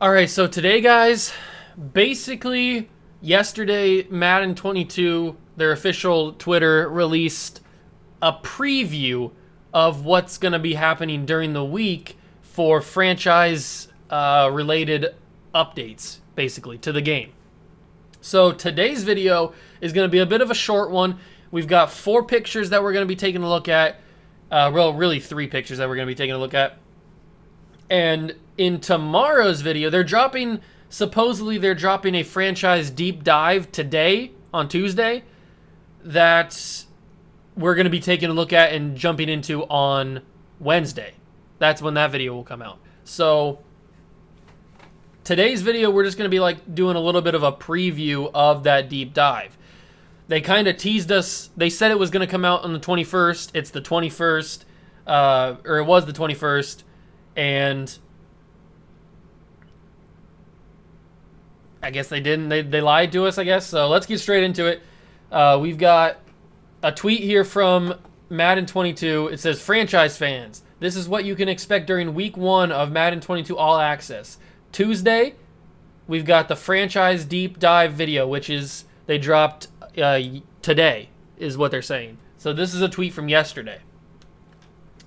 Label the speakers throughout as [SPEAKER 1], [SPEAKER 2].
[SPEAKER 1] Alright, so today, guys, basically, yesterday, Madden 22, their official Twitter, released a preview of what's going to be happening during the week for franchise-related updates, basically, to the game. So today's video is going to be a bit of a short one. We've got 4 pictures that we're going to be taking a look at. Well, really 3 pictures that we're going to be taking a look at. And in tomorrow's video, supposedly they're dropping a franchise deep dive today, on Tuesday, that we're going to be taking a look at and jumping into on Wednesday. That's when that video will come out. So today's video, we're just going to be like doing a little bit of a preview of that deep dive. They kind of teased us. They said it was going to come out on the 21st. It's the 21st, or it was the 21st. And I guess they didn't. They lied to us, I guess. So let's get straight into it. We've got a tweet here from Madden 22. It says, franchise fans, this is what you can expect during week 1 of Madden 22 All Access. Tuesday, we've got the franchise deep dive video, which is they dropped today, is what they're saying. So this is a tweet from yesterday.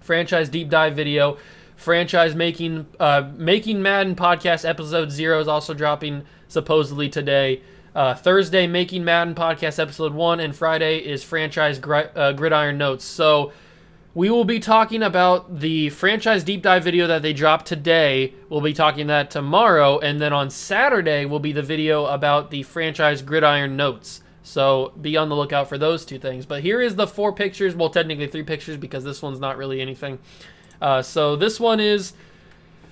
[SPEAKER 1] Franchise deep dive video. Franchise Making Madden Podcast Episode 0 is also dropping supposedly today. Thursday, Making Madden Podcast Episode 1, and Friday is Franchise Gridiron Notes. So we will be talking about the Franchise Deep Dive video that they dropped today. We'll be talking that tomorrow, and then on Saturday will be the video about the Franchise Gridiron Notes. So be on the lookout for those 2 things. But here is the 4 pictures. Well, technically 3 pictures because this one's not really anything. So this one is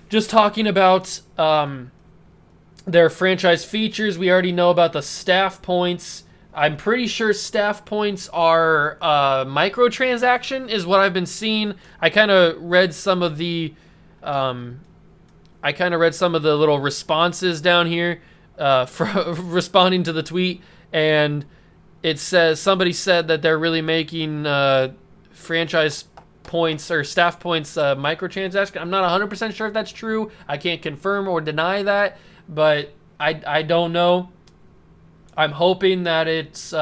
[SPEAKER 1] just talking about their franchise features. We already know about the staff points. I'm pretty sure staff points are microtransaction is what I've been seeing. I kind of read some of the little responses down here for responding to the tweet, and it says somebody said that they're really making franchise points or staff points microtransaction. I'm not 100% sure if that's true. I can't confirm or deny that, but I don't know. I'm hoping that it's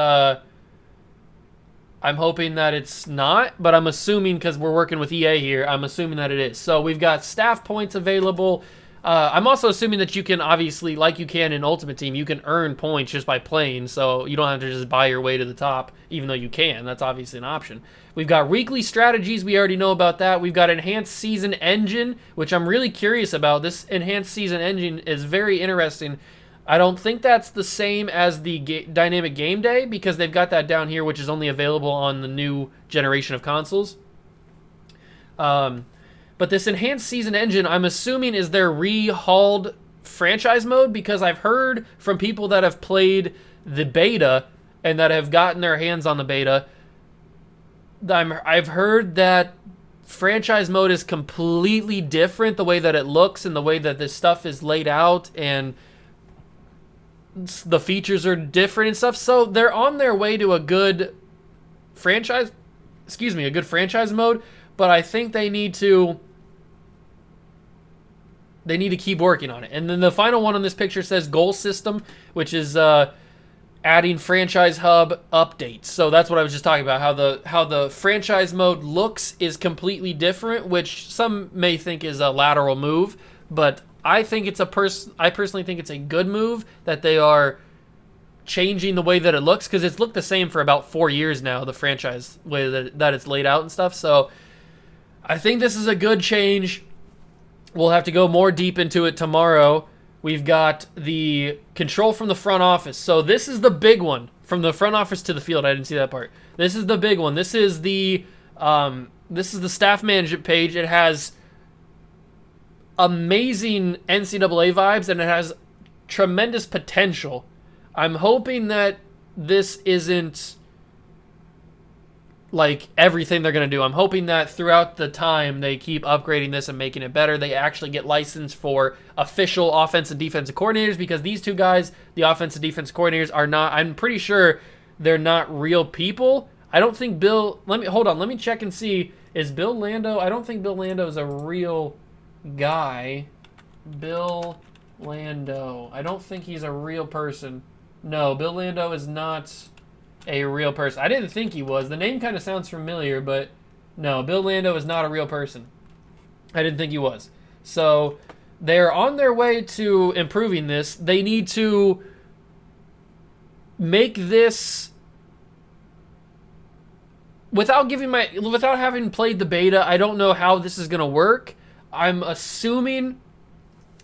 [SPEAKER 1] not, but I'm assuming, because we're working with EA here, I'm assuming that it is. So we've got staff points available. I'm also assuming that you can, obviously, like you can in Ultimate Team, you can earn points just by playing, so you don't have to just buy your way to the top, even though you can. That's obviously an option. We've got weekly strategies. We already know about that. We've got enhanced season engine, which I'm really curious about. This enhanced season engine is very interesting. I don't think that's the same as the dynamic game day, because they've got that down here, which is only available on the new generation of consoles. But this enhanced season engine, I'm assuming, is their rehauled franchise mode, because I've heard from people that have played the beta and that have gotten their hands on the beta, I've heard that franchise mode is completely different, the way that it looks and the way that this stuff is laid out, and the features are different and stuff. So they're on their way to a good franchise mode, but I think they need to keep working on it. And then the final one on this picture says goal system, which is adding franchise hub updates. So that's what I was just talking about, how the franchise mode looks is completely different, which some may think is a lateral move, but I think I personally think it's a good move that they are changing the way that it looks, because it's looked the same for about 4 years now, the franchise way that it's laid out and stuff. So I think this is a good change. We'll have to go more deep into it tomorrow. We've got the control from the front office. So this is the big one, from the front office to the field. I didn't see that part. This is the big one. This is the staff management page. It has amazing NCAA vibes, and it has tremendous potential. I'm hoping that this isn't like everything they're going to do. I'm hoping that throughout the time they keep upgrading this and making it better. They actually get licensed for official offensive and defensive coordinators, because these 2 guys, the offensive and defensive coordinators, are not, I'm pretty sure they're not real people. I don't think Bill. Hold on. Let me check and see. Is Bill Lando? I don't think Bill Lando is a real guy. Bill Lando. I don't think he's a real person. No, Bill Lando is not a real person. I didn't think he was. The name kind of sounds familiar, but no, Bill Lando is not a real person. I didn't think he was. So they're on their way to improving this. They need to make this without having played the beta. I don't know how this is going to work. I'm assuming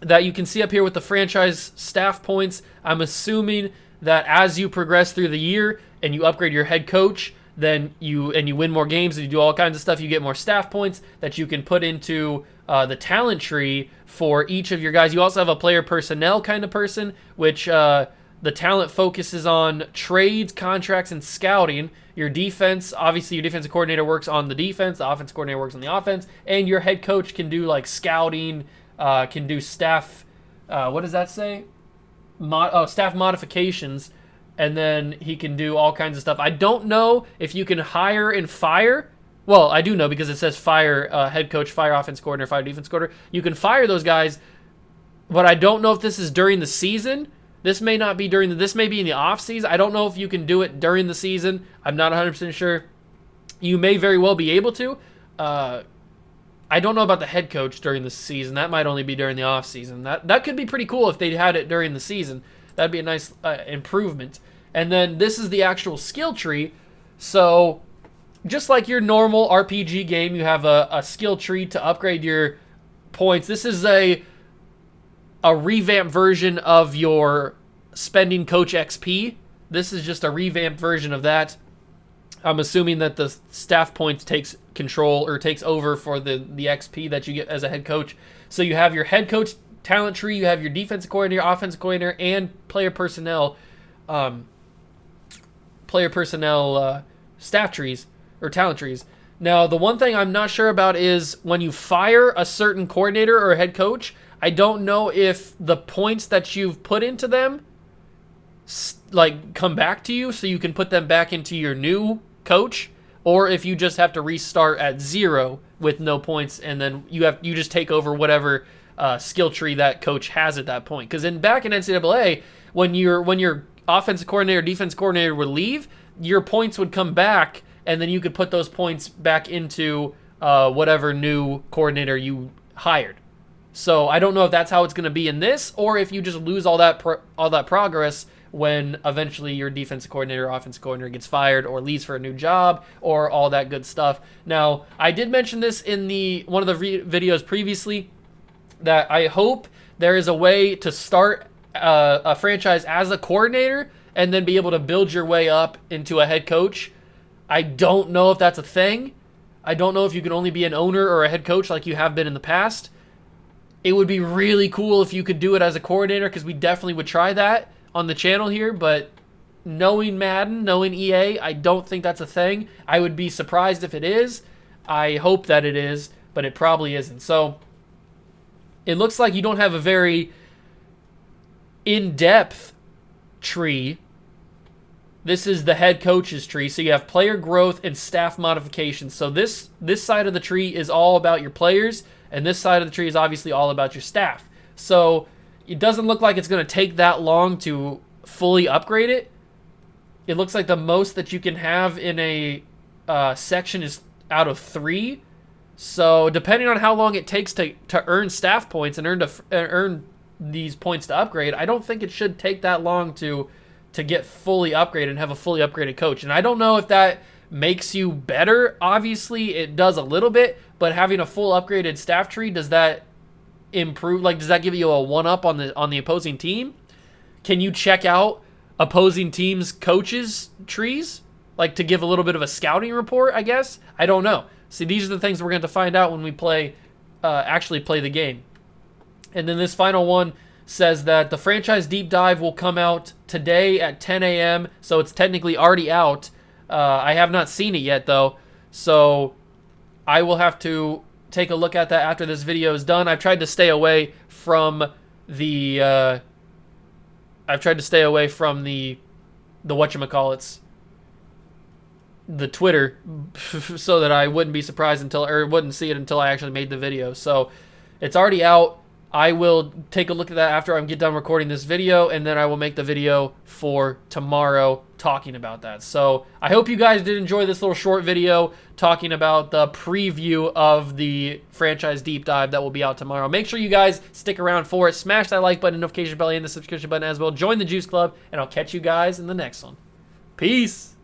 [SPEAKER 1] that you can see up here with the franchise staff points. I'm assuming that as you progress through the year and you upgrade your head coach, then you win more games and you do all kinds of stuff, you get more staff points that you can put into the talent tree for each of your guys. You also have a player personnel kind of person, which the talent focuses on trades, contracts, and scouting. Your defense, obviously your defensive coordinator works on the defense, the offensive coordinator works on the offense, and your head coach can do like scouting, can do staff, what does that say? Staff modifications, and then he can do all kinds of stuff. I don't know if you can hire and fire. Well, I do know because it says fire head coach, fire offense coordinator, fire defense coordinator. You can fire those guys, but I don't know if this is during the season. This may not be this may be in the off season. I don't know if you can do it during the season. I'm not 100% sure. You may very well be able to. I don't know about the head coach during the season. That might only be during the off season. That could be pretty cool if they had it during the season. That'd be a nice improvement. And then this is the actual skill tree. So just like your normal RPG game, you have a skill tree to upgrade your points. This is a revamped version of your spending coach XP. This is just a revamped version of that. I'm assuming that the staff points takes control or takes over for the XP that you get as a head coach. So you have your head coach talent tree, you have your defensive coordinator, offensive coordinator, and player personnel staff trees or talent trees. Now, the one thing I'm not sure about is when you fire a certain coordinator or a head coach, I don't know if the points that you've put into them come back to you so you can put them back into your new coach, or if you just have to restart at 0 with no points and then you just take over whatever skill tree that coach has at that point. Because back in NCAA, when your offensive coordinator, defense coordinator would leave, your points would come back, and then you could put those points back into whatever new coordinator you hired. So I don't know if that's how it's going to be in this, or if you just lose all that progress when eventually your defensive coordinator or offensive coordinator gets fired or leaves for a new job or all that good stuff. Now, I did mention this in one of the videos previously, that I hope there is a way to start a franchise as a coordinator and then be able to build your way up into a head coach. I don't know if that's a thing. I don't know if you can only be an owner or a head coach like you have been in the past. It would be really cool if you could do it as a coordinator, because we definitely would try that on the channel here, but knowing Madden, knowing EA, I don't think that's a thing. I would be surprised if it is. I hope that it is, but it probably isn't. So it looks like you don't have a very in-depth tree. This is the head coach's tree. So you have player growth and staff modifications. So this side of the tree is all about your players, and this side of the tree is obviously all about your staff. So it doesn't look like it's going to take that long to fully upgrade it. It looks like the most that you can have in a section is out of 3. So depending on how long it takes to earn staff points and earn these points to upgrade, I don't think it should take that long to get fully upgraded and have a fully upgraded coach. And I don't know if that makes you better. Obviously, it does a little bit, but having a full upgraded staff tree, does that improve? Like, does that give you a one-up on the opposing team? Can you check out opposing teams' coaches' trees, like to give a little bit of a scouting report, I guess? I don't know. See, these are the things we're going to find out when we actually play the game. And then this final one says that the franchise deep dive will come out today at 10 a.m., so it's technically already out. I have not seen it yet, though, so I will have to take a look at that after this video is done. I've tried to stay away from the whatchamacallits, the Twitter so that I wouldn't be surprised wouldn't see it until I actually made the video. So it's already out. I will take a look at that after I get done recording this video, and then I will make the video for tomorrow talking about that. So I hope you guys did enjoy this little short video talking about the preview of the franchise deep dive that will be out tomorrow. Make sure you guys stick around for it. Smash that like button, notification bell, and the subscription button as well. Join the Juice Club, and I'll catch you guys in the next one. Peace.